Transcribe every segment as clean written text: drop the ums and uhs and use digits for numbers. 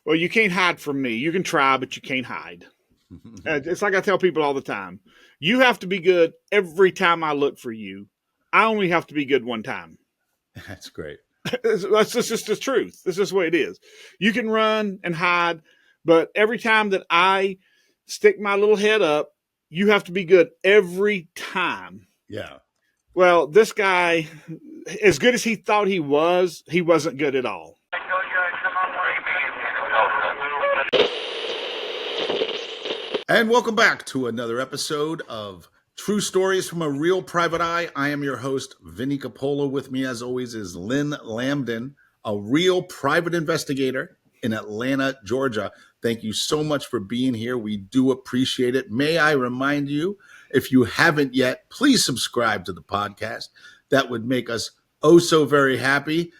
Well, you can't hide from me. You can try, but you can't hide. It's like I tell people all the time. You have to be good every time I look for you. I only have to be good one time. That's great. That's just the truth. This is the way it is. You can run and hide, but every time that I stick my little head up, you have to be good every time. Yeah. Well, this guy, as good as he thought he wasn't good at all. And welcome back to another episode of True Stories from a Real Private Eye. I am your host, Vinnie Coppola. With me, as always, is Lynn Lambdin, a real private investigator in Atlanta, Georgia. Thank you so much for being here. We do appreciate it. May I remind you, if you haven't yet, please subscribe to the podcast. That would make us oh so very happy.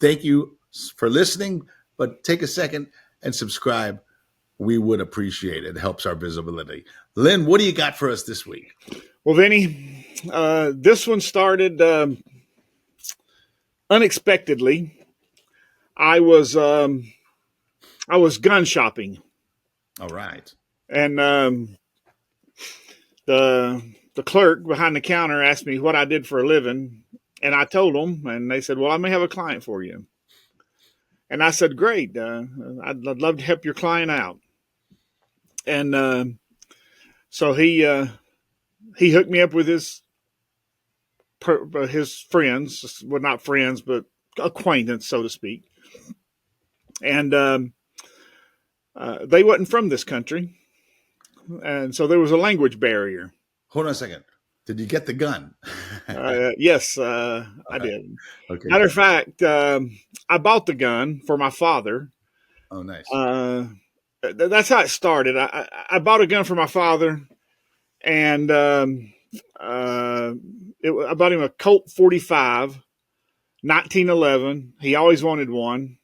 Thank you for listening, but take a second and subscribe. We would appreciate it. It helps our visibility. Lynn, what do you got for us this week? Well, Vinny, this one started unexpectedly. I was gun shopping. All right. And the clerk behind the counter asked me what I did for a living, and I told them, and they said, "Well, I may have a client for you." And I said, "Great, I'd love to help your client out." And so he hooked me up with his friends, well, not friends, but acquaintance, so to speak. And they wasn't from this country, and so there was a language barrier. Hold on a second. Did you get the gun? Yes, I did. Okay. Matter of fact, I bought the gun for my father. Oh, nice. That's how it started. I bought a gun for my father, and I bought him a Colt 45, 1911. He always wanted one.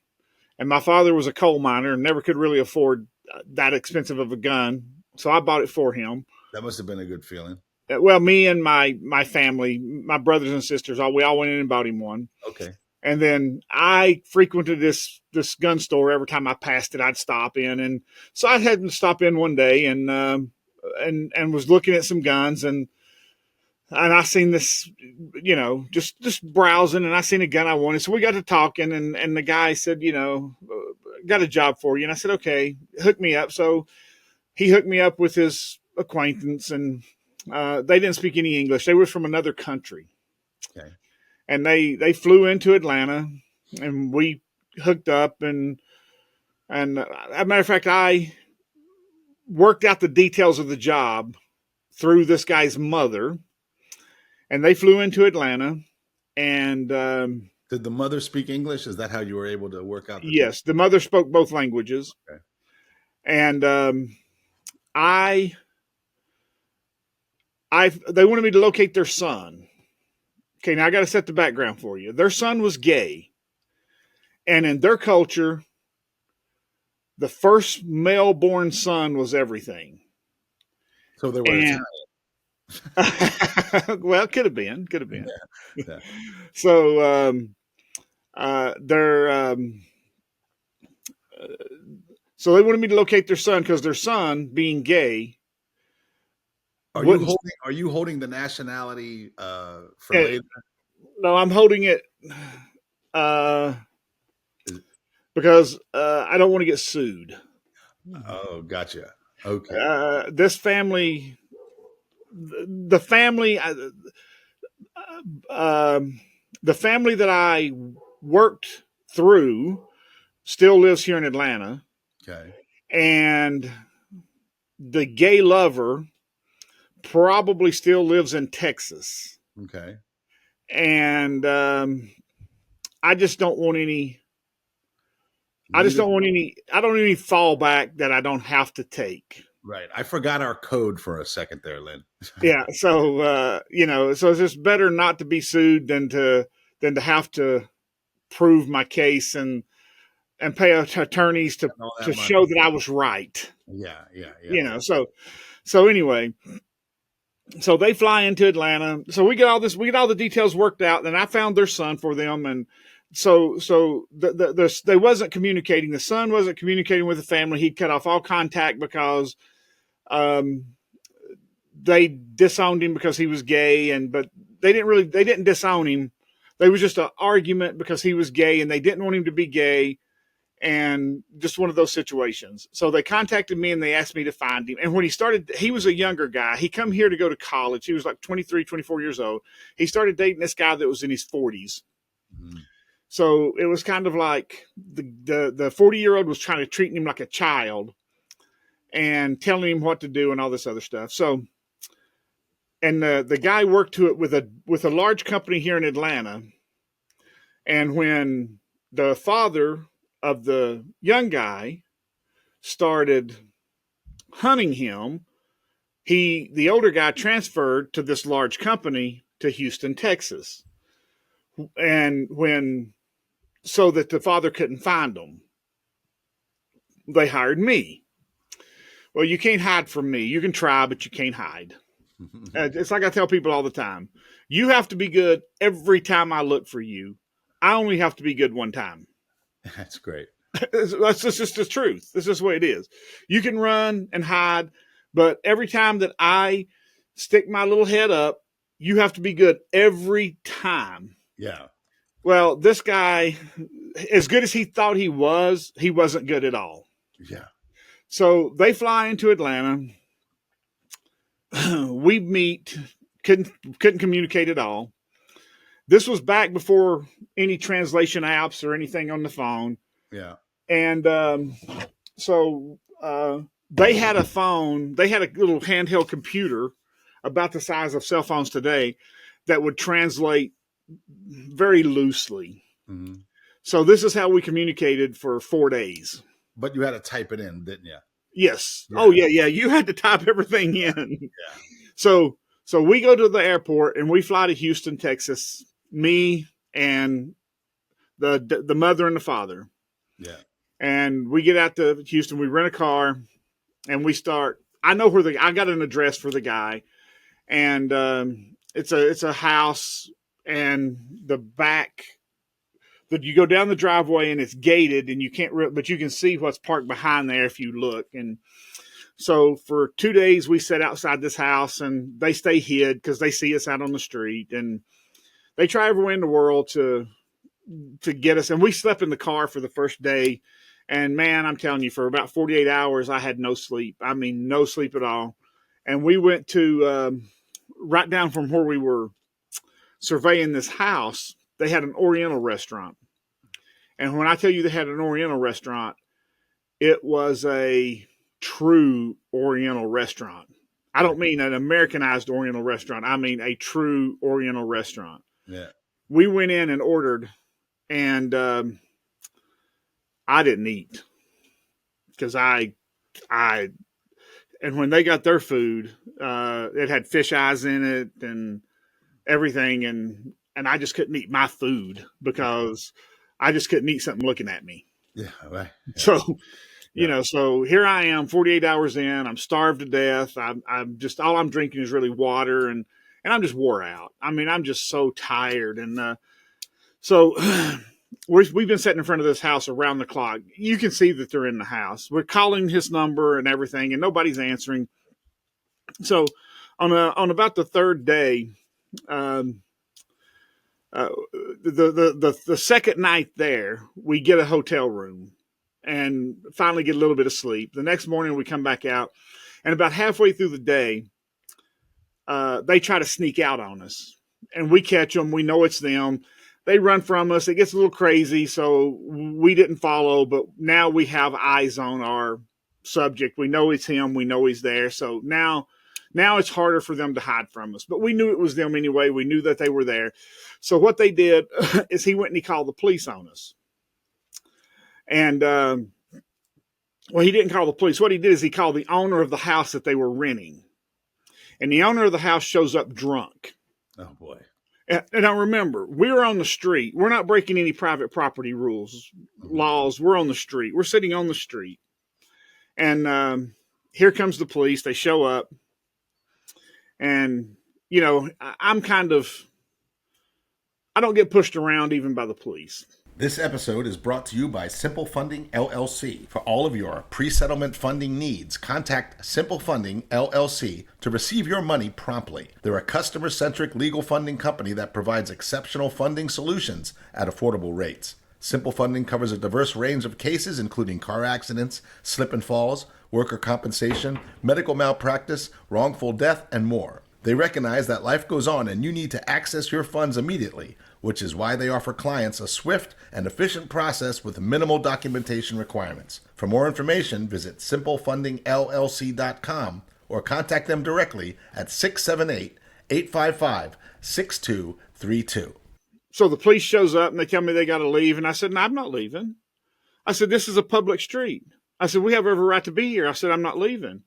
And my father was a coal miner and never could really afford that expensive of a gun. So I bought it for him. That must have been a good feeling. Well, me and my family, my brothers and sisters, we all went in and bought him one. Okay. And then I frequented this gun store every time I passed it. I'd stop in, and so I had to stop in one day and was looking at some guns, and I seen this, just browsing, and I seen a gun I wanted. So we got to talking, and the guy said, got a job for you, and I said, okay, hook me up. So he hooked me up with his acquaintance, and they didn't speak any English. They were from another country. Okay. And they flew into Atlanta, and we hooked up. And as a matter of fact, I worked out the details of the job through this guy's mother. And they flew into Atlanta. And did the mother speak English? Is that how you were able to work out? Yes, the mother spoke both languages. Okay. And they wanted me to locate their son. Okay, now I got to set the background for you. Their son was gay. And in their culture, the first male-born son was everything. So they were Italian. Well, could have been. Yeah. So so they wanted me to locate their son because their son, being gay, Are you holding the nationality for later? No, I'm holding it because I don't want to get sued. Oh, gotcha. Okay. This family, the family that I worked through still lives here in Atlanta. Okay. And the gay lover probably still lives in Texas. Okay. And I just don't want any. I don't want any fallback that I don't have to take. Right. I forgot our code for a second there, Lynn. Yeah. So so it's just better not to be sued than to have to prove my case and pay attorneys to show that I was right. Yeah. So anyway. So they fly into Atlanta. So we get all the details worked out. And I found their son for them, and they wasn't communicating. The son wasn't communicating with the family. He'd cut off all contact because um, they disowned him because he was gay, but they didn't disown him. They was just an argument because he was gay, and they didn't want him to be gay, and just one of those situations. So they contacted me and they asked me to find him. And when he was a younger guy. He come here to go to college. He was like 23, 24 years old. He started dating this guy that was in his 40s. Mm-hmm. So it was kind of like the 40-year-old was trying to treat him like a child and telling him what to do and all this other stuff. So, and the guy worked to it with a large company here in Atlanta. And when the father of the young guy started hunting him, the older guy transferred to this large company to Houston, Texas. And so that the father couldn't find them, they hired me. Well, you can't hide from me. You can try, but you can't hide. It's like I tell people all the time. You have to be good every time I look for you. I only have to be good one time. That's great. That's just the truth. This is the way it is. You can run and hide, but every time that I stick my little head up, you have to be good every time. Yeah. Well, this guy, as good as he thought he wasn't good at all. Yeah. So they fly into Atlanta. We meet, couldn't communicate at all. This was back before any translation apps or anything on the phone. Yeah. And so they had a phone. They had a little handheld computer about the size of cell phones today that would translate very loosely. Mm-hmm. So this is how we communicated for 4 days. But you had to type it in, didn't you? Yes. Yeah. Oh, yeah. You had to type everything in. Yeah. So we go to the airport and we fly to Houston, Texas, me and the mother and the father. Yeah. And we get out to Houston, we rent a car, and we start. I know I got an address for the guy, and it's a house, and the back. That you go down the driveway and it's gated, and you can't, but you can see what's parked behind there if you look. And so for 2 days, we sat outside this house, and they stay hid because they see us out on the street, and they try every way in the world to get us. And we slept in the car for the first day. And man, I'm telling you, for about 48 hours, I had no sleep. I mean, no sleep at all. And we went to right down from where we were surveying this house. They had an Oriental restaurant. And when I tell you they had an Oriental restaurant, it was a true Oriental restaurant. I don't mean an Americanized Oriental restaurant. I mean a true Oriental restaurant. Yeah. We went in and ordered, and I didn't eat because and when they got their food, it had fish eyes in it and everything. And I just couldn't eat my food because I just couldn't eat something looking at me. Yeah. Right. Yeah. So, so here I am 48 hours in, I'm starved to death. I'm just, all I'm drinking is really water, and I'm just wore out. I mean, I'm just so tired. And so we've been sitting in front of this house around the clock. You can see that they're in the house. We're calling his number and everything, and nobody's answering. So on about the third day, the second night there, we get a hotel room and finally get a little bit of sleep. The next morning we come back out, and about halfway through the day, they try to sneak out on us, and we catch them. We know it's them. They run from us. It gets a little crazy, so we didn't follow, but now we have eyes on our subject. We know it's him. We know he's there. So now it's harder for them to hide from us, but we knew it was them anyway. We knew that they were there. So what they did is he went and he called the police on us. And, well, he didn't call the police. What he did is he called the owner of the house that they were renting. And the owner of the house shows up drunk. Oh, boy. And now remember, we're on the street. We're not breaking any private property laws. We're on the street. We're sitting on the street. And here comes the police. They show up. And, I don't get pushed around even by the police. This episode is brought to you by Simple Funding LLC. For all of your pre-settlement funding needs, contact Simple Funding LLC to receive your money promptly. They're a customer-centric legal funding company that provides exceptional funding solutions at affordable rates. Simple Funding covers a diverse range of cases, including car accidents, slip and falls, worker compensation, medical malpractice, wrongful death, and more. They recognize that life goes on and you need to access your funds immediately, which is why they offer clients a swift and efficient process with minimal documentation requirements. For more information, visit simplefundingllc.com or contact them directly at 678-855-6232. So the police shows up and they tell me they got to leave. And I said, no, I'm not leaving. I said, this is a public street. I said, we have every right to be here. I said, I'm not leaving.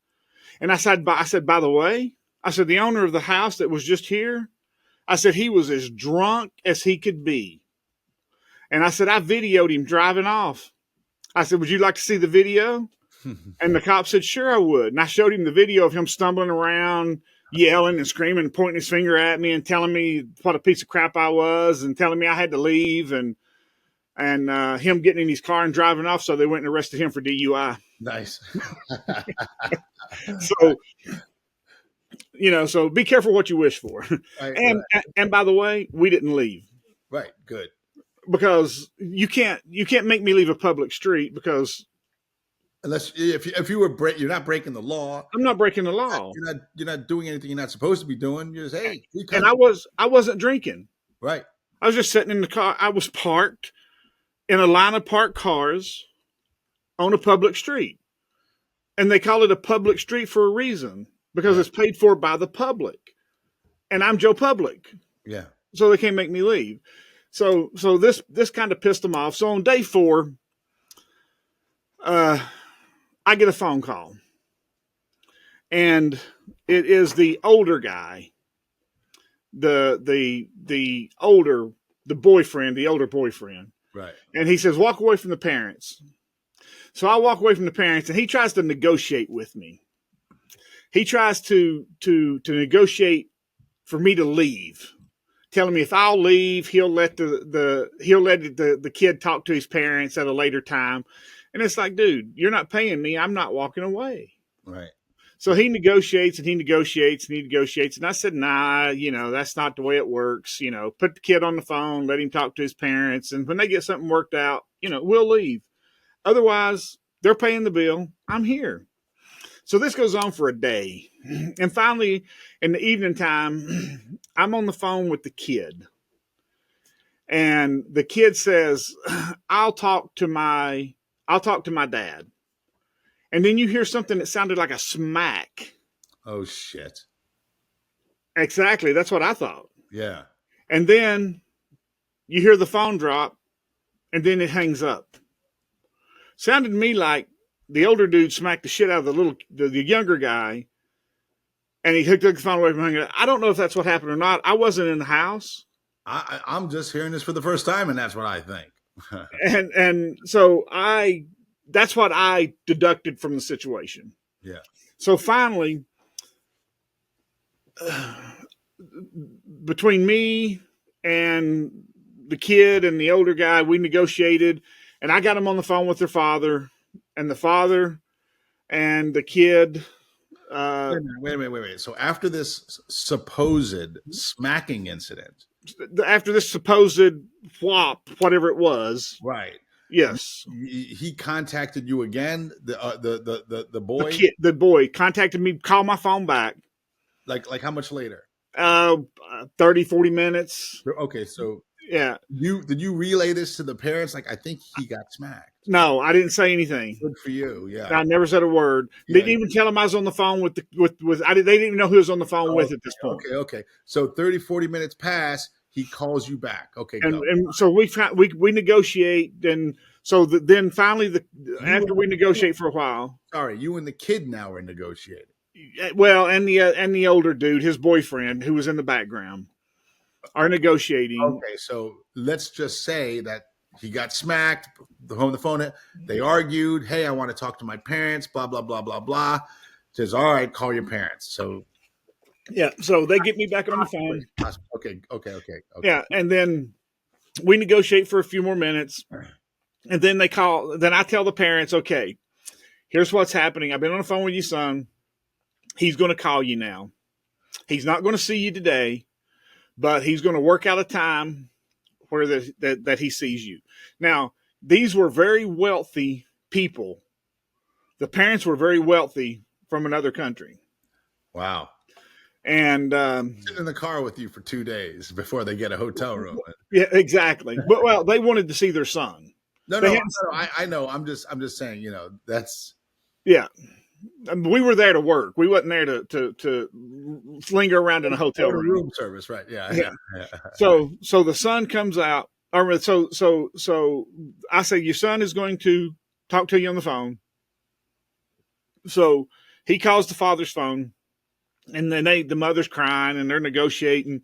And I said, by the way, I said, the owner of the house that was just here, I said, he was as drunk as he could be. And I said, I videoed him driving off. I said, would you like to see the video? And the cop said, sure, I would. And I showed him the video of him stumbling around, yelling and screaming and pointing his finger at me and telling me what a piece of crap I was and telling me I had to leave and him getting in his car and driving off. So they went and arrested him for DUI. Nice. So, so be careful what you wish for. Right, and by the way, we didn't leave. Right. Good. Because you can't make me leave a public street because unless if you were you're not breaking the law. I'm not breaking the law. You're not doing anything you're not supposed to be doing. You're just and I wasn't drinking. Right. I was just sitting in the car. I was parked in a line of parked cars on a public street. And they call it a public street for a reason because it's paid for by the public. And I'm Joe Public. Yeah. So they can't make me leave. So this kind of pissed them off. So on day 4, I get a phone call. And it is the older guy. The older boyfriend. Right. And he says, walk away from the parents. So I walk away from the parents and he tries to negotiate with me. He tries to negotiate for me to leave, telling me if I'll leave, he'll let the kid talk to his parents at a later time. And it's like, dude, you're not paying me. I'm not walking away. Right. So he negotiates and he negotiates and he negotiates. And I said, nah, that's not the way it works. Put the kid on the phone, let him talk to his parents. And when they get something worked out, we'll leave. Otherwise, they're paying the bill. I'm here. So this goes on for a day. And finally, in the evening time, I'm on the phone with the kid. And the kid says, I'll talk to my dad. And then you hear something that sounded like a smack. Oh, shit. Exactly. That's what I thought. Yeah. And then you hear the phone drop, and then it hangs up. Sounded to me like the older dude smacked the shit out of the younger guy, and he took the phone away from him. I don't know if that's what happened or not. I wasn't in the house. I'm just hearing this for the first time, and that's what I think. and so that's what I deducted from the situation. Yeah. So finally, between me and the kid and the older guy, we negotiated, and I got them on the phone with their father, and the father and the kid. Wait a minute. So after this supposed smacking incident, after this supposed whatever it was, right? Yes, he contacted you again. The boy, the boy contacted me, called my phone back. Like how much later? 30, 40 minutes. Okay, so yeah. Did you relay this to the parents? Like, I think he got smacked. No, I didn't say anything. Good for you. Yeah. I never said a word. Yeah. Didn't even tell him I was on the phone with they didn't even know who was on the phone with at this point. Okay. So 30, 40 minutes pass. He calls you back. Okay. And so we negotiate. And so then finally after we negotiate for a while. Sorry, you and the kid now are negotiating. Well, and the older dude, his boyfriend, who was in the background, are negotiating. Okay, so let's just say that he got smacked. The phone. They argued. Hey, I want to talk to my parents. Blah blah blah blah blah. Says, all right, call your parents. So yeah, so they get me back on the phone. Okay. Yeah, and then We negotiate for a few more minutes, and then they call. Then I tell the parents, okay, here's what's happening. I've been on the phone with your son. He's going to call you now. He's not going to see you today, but he's going to work out a time where that he sees you. Now, these were very wealthy people. The parents were very wealthy from another country. Wow. And sitting in the car with you for 2 days before they get a hotel room. Yeah, exactly. But well, they wanted to see their son. I know. I'm just saying, that's yeah. We were there to work. We wasn't there to linger around in a hotel room service, right? Yeah. So the son comes out. Or so I say your son is going to talk to you on the phone. So he calls the father's phone, and then the mother's crying and they're negotiating.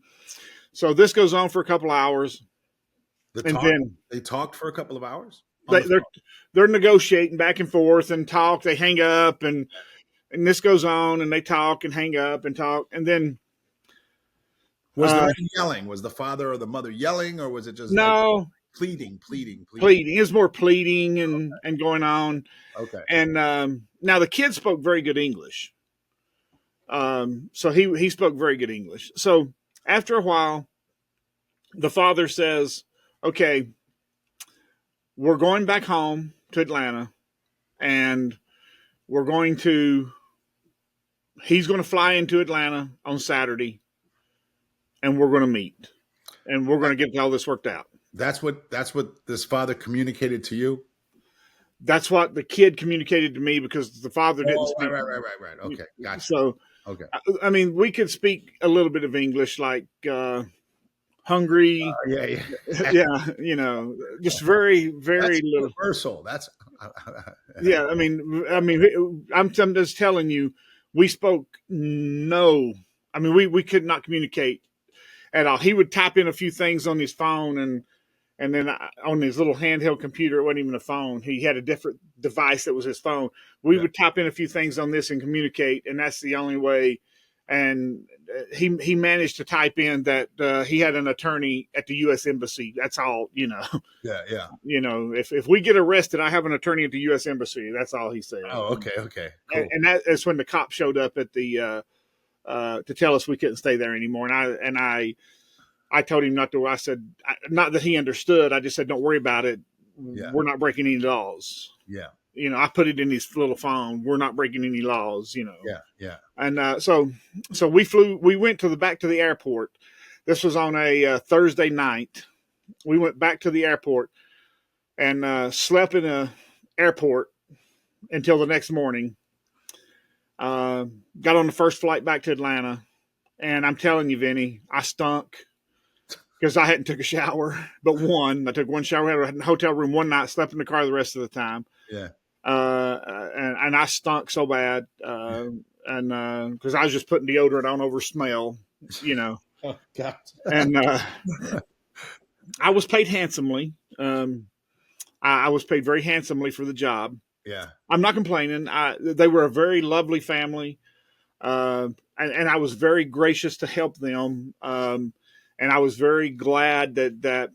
So this goes on for a couple of hours. Then they talked for a couple of hours. They're negotiating back and forth and talk. They hang up and this goes on and they talk and hang up and talk. And then was there any yelling? Was the father or the mother yelling, or was it just no pleading? It was more pleading and going on. Okay. And now the kid spoke very good English. So he spoke very good English. So after a while, the father says, okay, we're going back home to Atlanta, and he's going to fly into Atlanta on Saturday, and we're going to meet, and we're going to get all this worked out. That's what this father communicated to you? That's what the kid communicated to me, because the father didn't speak. Right. Okay, gotcha. So, okay. I mean, we could speak a little bit of English, like hungry. Yeah. Just very, very that's little. Universal. That's yeah. I mean, I'm just telling you, we spoke no. I mean, we could not communicate at all. He would type in a few things on his phone, and then on his little handheld computer, it wasn't even a phone. He had a different device that was his phone. We would type in a few things on this and communicate, and that's the only way. And he managed to type in that he had an attorney at the U.S. Embassy. That's all, Yeah. If we get arrested, I have an attorney at the U.S. Embassy. That's all he said. Oh, okay, cool. And that's when the cop showed up at the to tell us we couldn't stay there anymore. And I told him not to. I said, not that he understood. I just said, don't worry about it. Yeah. We're not breaking any laws. Yeah. I put it in his little phone. We're not breaking any laws, Yeah. And so we went back to the airport. This was on a Thursday night. We went back to the airport and slept in a airport until the next morning. Got on the first flight back to Atlanta. And I'm telling you, Vinnie, I stunk because I hadn't took a shower, but one. I took one shower, had a hotel room one night, slept in the car the rest of the time. Yeah. And I stunk so bad. And because I was just putting deodorant on over smell, Oh, God. And I was paid handsomely. I was paid very handsomely for the job. Yeah. I'm not complaining. They were a very lovely family. And I was very gracious to help them. And I was very glad that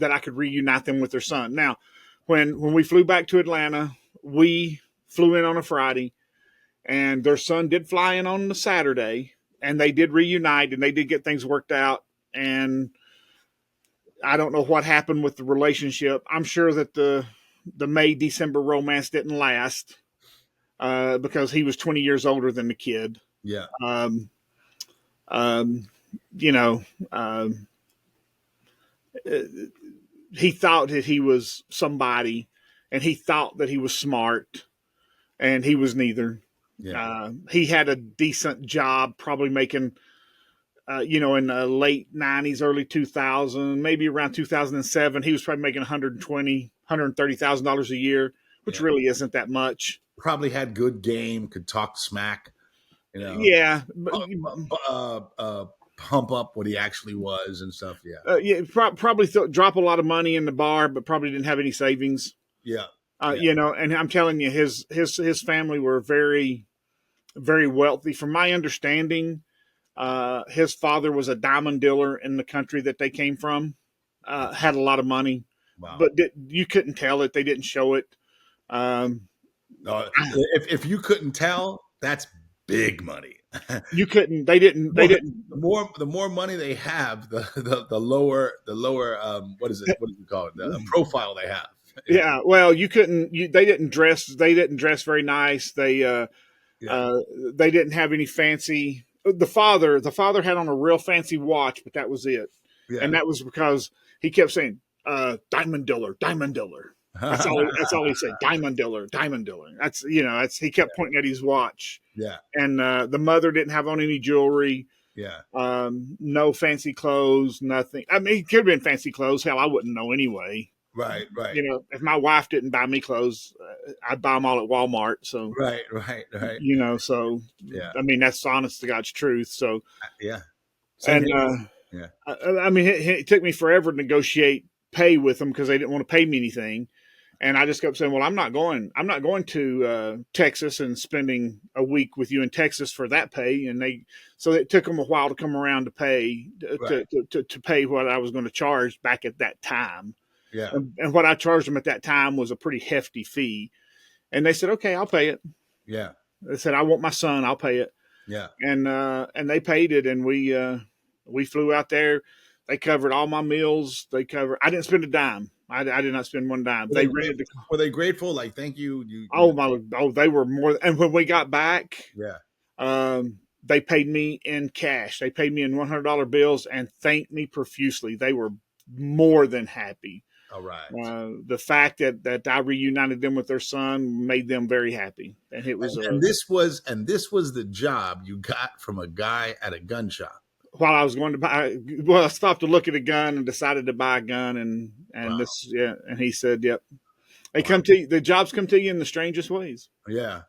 I could reunite them with their son. Now, when we flew back to Atlanta, we flew in on a Friday, and their son did fly in on the Saturday, and they did reunite, and they did get things worked out. And I don't know what happened with the relationship. I'm sure that the May-December romance didn't last because he was 20 years older than the kid. Yeah. He thought that he was somebody, and he thought that he was smart, and he was neither. Yeah. He had a decent job, probably making, in the late 90s, early 2000, maybe around 2007, he was probably making $130,000 a year, which really isn't that much. Probably had good game, could talk smack, Yeah. Pump up what he actually was and stuff. Yeah. Probably drop a lot of money in the bar, but probably didn't have any savings. Yeah. And I'm telling you, his family were very, very wealthy. From my understanding, his father was a diamond dealer in the country that they came from. had a lot of money, Wow. but you couldn't tell it. They didn't show it. Um, If you couldn't tell, that's big money. you couldn't. They didn't. They didn't. The more money they have, the lower what is it? What do you call it? The profile they have. Yeah. Well, you couldn't. They didn't dress. They didn't dress very nice. They didn't have any fancy. The father had on a real fancy watch, but that was it. Yeah. And that was because he kept saying, "Diamond dealer, diamond dealer." That's all. That's all he said. Diamond dealer, diamond dealer. That's he kept pointing at his watch. Yeah. And the mother didn't have on any jewelry. Yeah. No fancy clothes, nothing. I mean, it could have been fancy clothes. Hell, I wouldn't know anyway. Right. If my wife didn't buy me clothes, I'd buy them all at Walmart. So right. So yeah. I mean, that's honest to God's truth. So yeah. And yeah. I mean, it took me forever to negotiate pay with them because they didn't want to pay me anything. And I just kept saying, well, I'm not going to Texas and spending a week with you in Texas for that pay. And so it took them a while to come around to pay, to pay what I was going to charge back at that time. Yeah. And what I charged them at that time was a pretty hefty fee. And they said, okay, I'll pay it. Yeah. They said, I want my son, I'll pay it. Yeah. And they paid it. And we flew out there. They covered all my meals. I didn't spend a dime. I did not spend one dime. Were they grateful? Like, thank you. They were more. And when we got back, yeah, they paid me in cash. They paid me in $100 bills and thanked me profusely. They were more than happy. All right. The fact that I reunited them with their son made them very happy. And it was this was the job you got from a guy at a gun shop. While I was going to buy, I stopped to look at a gun and decided to buy a gun, and wow. and he said, "Yep, the jobs come to you in the strangest ways." Yeah,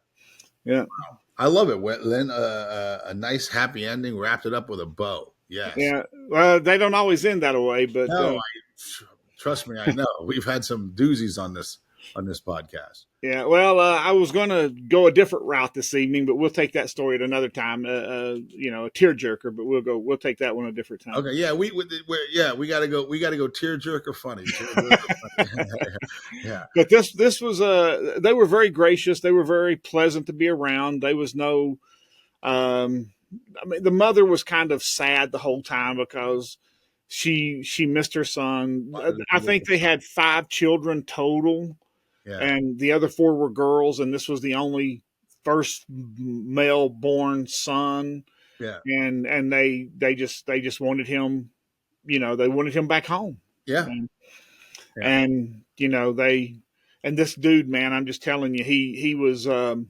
yeah. Wow. I love it, Lynn. A nice happy ending, wrapped it up with a bow. Yes. Yeah. Well, they don't always end that way, but no, trust me, I know. We've had some doozies on this podcast. Yeah, well, I was going to go a different route this evening, but we'll take that story at another time. A tearjerker, but we'll take that one a different time. Okay, yeah, we got to go tearjerker funny. Yeah, but this was they were very gracious. They were very pleasant to be around. There was no, I mean, the mother was kind of sad the whole time because she missed her son. I think they had 5 children total. Yeah. And the other 4 were girls, and this was the only first male born son. Yeah. And they just wanted him, they wanted him back home. Yeah. And this dude, man, I'm just telling you, he was on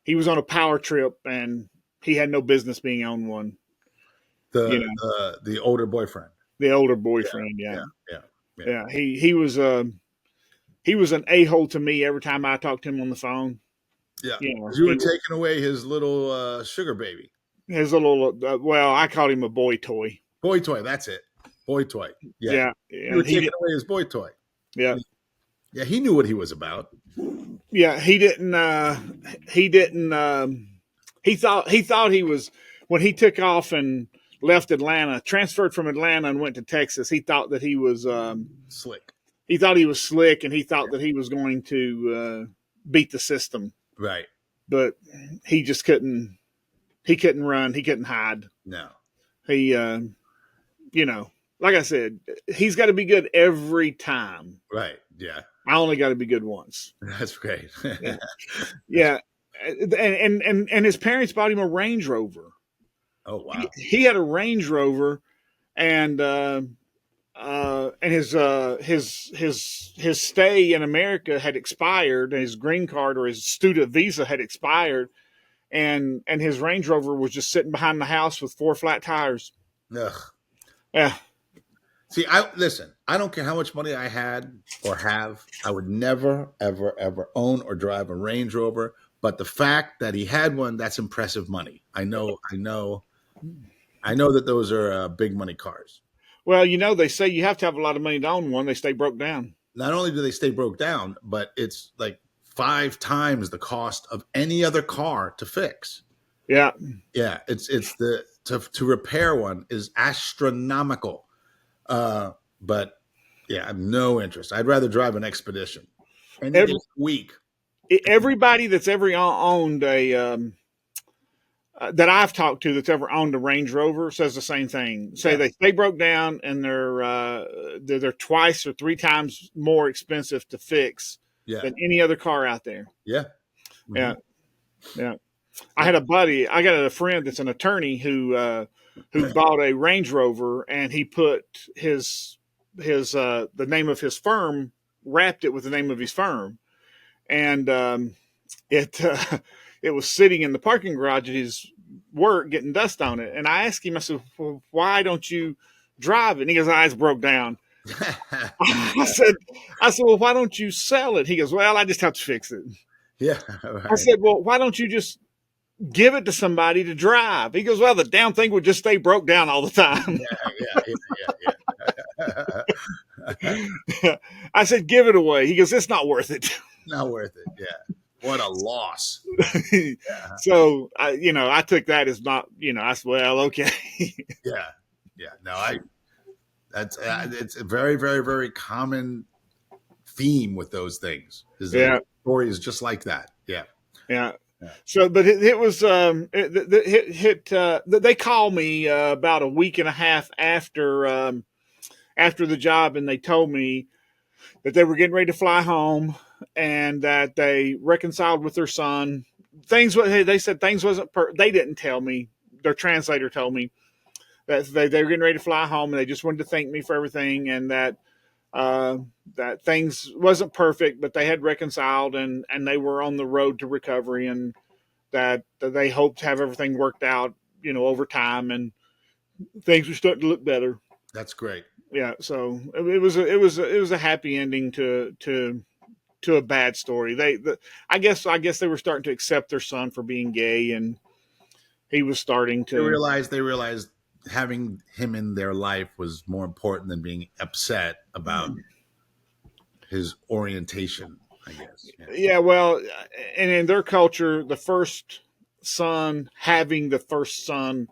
a power trip and he had no business being on one. The older boyfriend. The older boyfriend, yeah. He was an a-hole to me every time I talked to him on the phone. Yeah, you were taking away his little sugar baby. His little, I called him a boy toy. Boy toy, that's it. Boy toy. Yeah. You were taking away his boy toy. Yeah. Yeah, he knew what he was about. Yeah, he thought he was, when he took off and left Atlanta, transferred from Atlanta and went to Texas, he thought that he was slick. He thought he was slick, and he thought that he was going to beat the system. Right. But he just couldn't. He couldn't run. He couldn't hide. No. He, like I said, he's got to be good every time. Right. Yeah. I only got to be good once. That's great. Yeah. And his parents bought him a Range Rover. Oh wow. He had a Range Rover, and his stay in America had expired. His green card or his student visa had expired, and his Range Rover was just sitting behind the house with 4 flat tires. Ugh. Yeah. See, listen. I don't care how much money I had or have. I would never, ever, ever own or drive a Range Rover. But the fact that he had one, that's impressive money. I know that those are big money cars. Well, they say you have to have a lot of money to own one. They stay broke down. Not only do they stay broke down, but it's like 5 times the cost of any other car to fix. Yeah. Yeah. It's to repair one is astronomical. but yeah, I have no interest. I'd rather drive an Expedition any day Every, of the week. everybody that's ever owned a that I've talked to that's ever owned a Range Rover says the same thing. Say Yeah, they broke down and they're twice or three times more expensive to fix yeah, than any other car out there. yeah. Hmm. Yeah, yeah. I Yep. had a buddy. I got a friend that's an attorney who bought a Range Rover and he put his the name of his firm, wrapped it with the name of his firm, and it it was sitting in the parking garage at his work getting dust on it. And I asked him, I said, well, why don't you drive it? And he goes, eyes broke down. I said, well, why don't you sell it? He goes, well, I just have to fix it. Yeah, I right. said, well, why don't you just give it to somebody to drive? He goes, well, the damn thing would just stay broke down all the time. Yeah. I said, give it away. He goes, it's not worth it. Not worth it. Yeah. What a loss. Yeah. So I took that as not, I said, well, okay. Yeah. Yeah. No, that's it's a very, very, very common theme with those things. Is Yeah. the story is just like that. Yeah. Yeah. Yeah. So, but it was, they called me about a week and a half after the job, and they told me that they were getting ready to fly home and that they reconciled with their son. They said things wasn't, they didn't tell me. Their translator told me that they were getting ready to fly home and they just wanted to thank me for everything, and that things wasn't perfect, but they had reconciled and they were on the road to recovery, and that they hoped to have everything worked out, over time, and things were starting to look better. That's great. Yeah. So it was a happy ending to a bad story. I guess they were starting to accept their son for being gay, and he was starting to They realized having him in their life was more important than being upset about his orientation, I guess. Yeah. Yeah, well, and in their culture, having the first son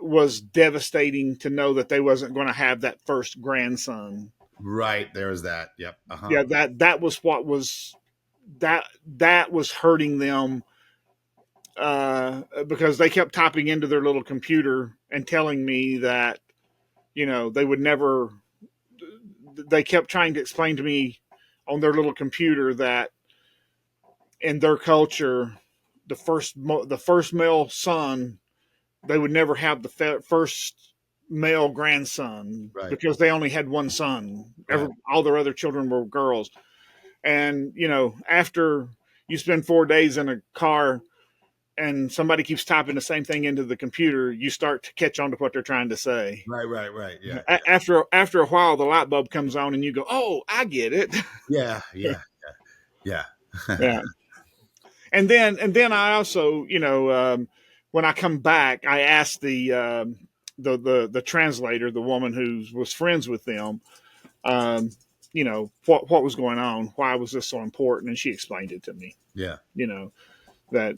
was devastating to know that they wasn't going to have that first grandson. Right. There's that. Yep. Uh-huh. Yeah, that was what was that was hurting them, because they kept typing into their little computer and telling me that they would never. They kept trying to explain to me on their little computer that in their culture, the first male son, they would never have the first male grandson, Right. because they only had one son. Right. All their other children were girls. And after you spend 4 days in a car and somebody keeps typing the same thing into the computer, you start to catch on to what they're trying to say. Right. Yeah. After a while, the light bulb comes on and you go, oh, I get it. Yeah. Yeah. And then I also, when I come back, I asked the translator, the woman who was friends with them, what was going on, why was this so important, and she explained it to me. Yeah. That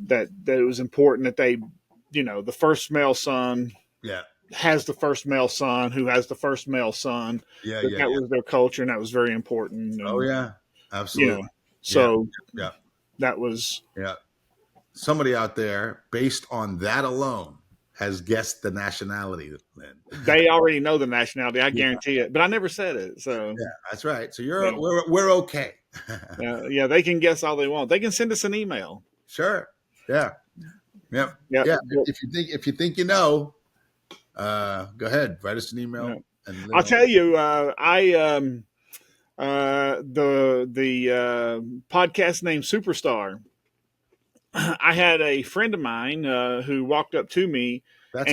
it was important that they, the first male son, Yeah. has the first male son who has the first male son. Yeah. That was their culture, and that was very important. And, Oh yeah. Absolutely. So Yeah. that was. Yeah. Somebody out there, based on that alone, has guessed the nationality. Lynn. They already know the nationality. I guarantee it, but I never said it. So yeah, that's right. So we're okay. Yeah, they can guess all they want. They can send us an email. Sure. Yeah. Yeah. If you think go ahead, write us an email. Yeah. And I'll tell you, the podcast name Superstar. I had a friend of mine who walked up to me. That's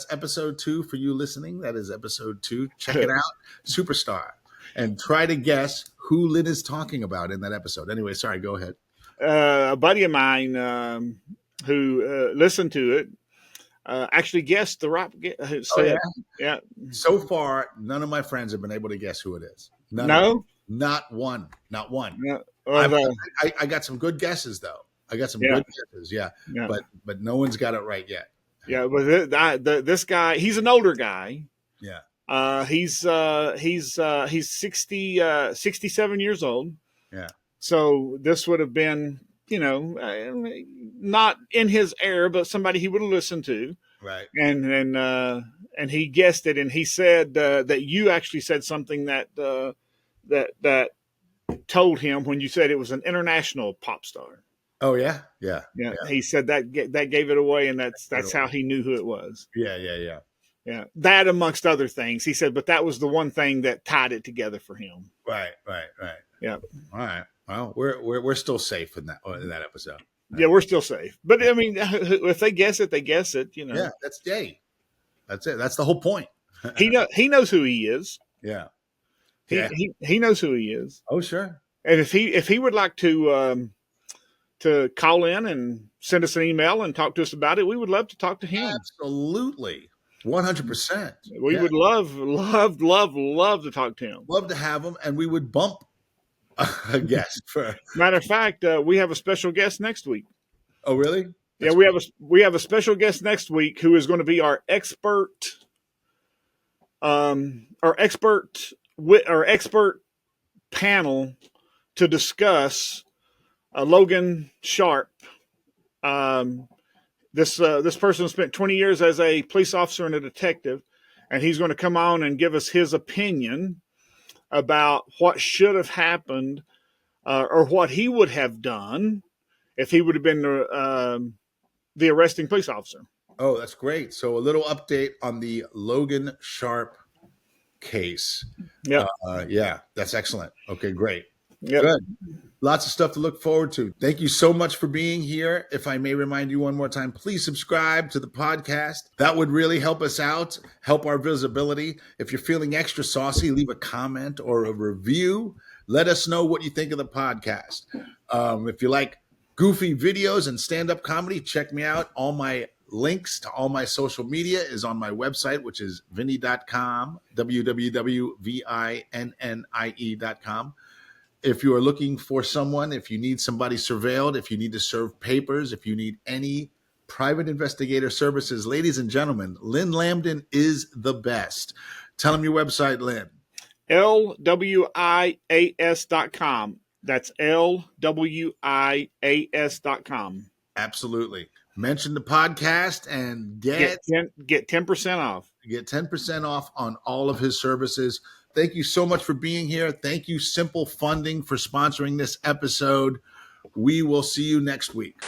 episode 2 for you listening. That is episode 2. Check it out, Superstar, and try to guess who Lynn is talking about in that episode. Anyway, sorry, go ahead. A buddy of mine who listened to it actually guessed the right. Yeah. So far, none of my friends have been able to guess who it is. No, not one. No. I got some good guesses though. Good guesses. Yeah. But no one's got it right yet. Yeah, but this guy, he's an older guy. Yeah. He's 67 years old. Yeah. So this would have been, not in his era, but somebody he would have listened to. Right. And he guessed it, and he said that you actually said something that told him when you said it was an international pop star. Oh yeah. Yeah. Yeah. He said that gave it away, and that's how he knew who it was. Yeah. Yeah. That amongst other things, he said, but that was the one thing that tied it together for him. Right. Yeah. All right. Well, we're still safe in that episode. Yeah, we're still safe. But I mean, if they guess it, they guess it. Yeah, that's it. That's the whole point. He knows who he is. Yeah. He knows who he is. Oh, sure. And if he would like to call in and send us an email and talk to us about it, we would love to talk to him. Absolutely. 100%. We would love to talk to him. Love to have him, and we would bump a guest for. Matter of fact, we have a special guest next week. Oh, really? That's we have a special guest next week who is going to be our expert panel to discuss Logan Sharp. This person spent 20 years as a police officer and a detective, and he's going to come on and give us his opinion about what should have happened or what he would have done if he would have been the arresting police officer. Oh, that's great. So a little update on the Logan Sharp case. Yeah. Yeah, that's excellent. Okay, great. Yep. Good. Lots of stuff to look forward to. Thank you so much for being here. If I may remind you one more time, please subscribe to the podcast. That would really help us out, help our visibility. If you're feeling extra saucy, leave a comment or a review. Let us know what you think of the podcast. If you like goofy videos and stand-up comedy, check me out. All my links to all my social media is on my website, which is vinnie.com, www.vinnie.com. If you are looking for someone, if you need somebody surveilled, if you need to serve papers, if you need any private investigator services, ladies and gentlemen, Lynn Lambdin is the best. Tell them your website, Lynn. LWIAS.com. That's LWIAS.com. Absolutely. Mention the podcast and get 10% off. Get 10% off on all of his services. Thank you so much for being here. Thank you, Simple Funding, for sponsoring this episode. We will see you next week.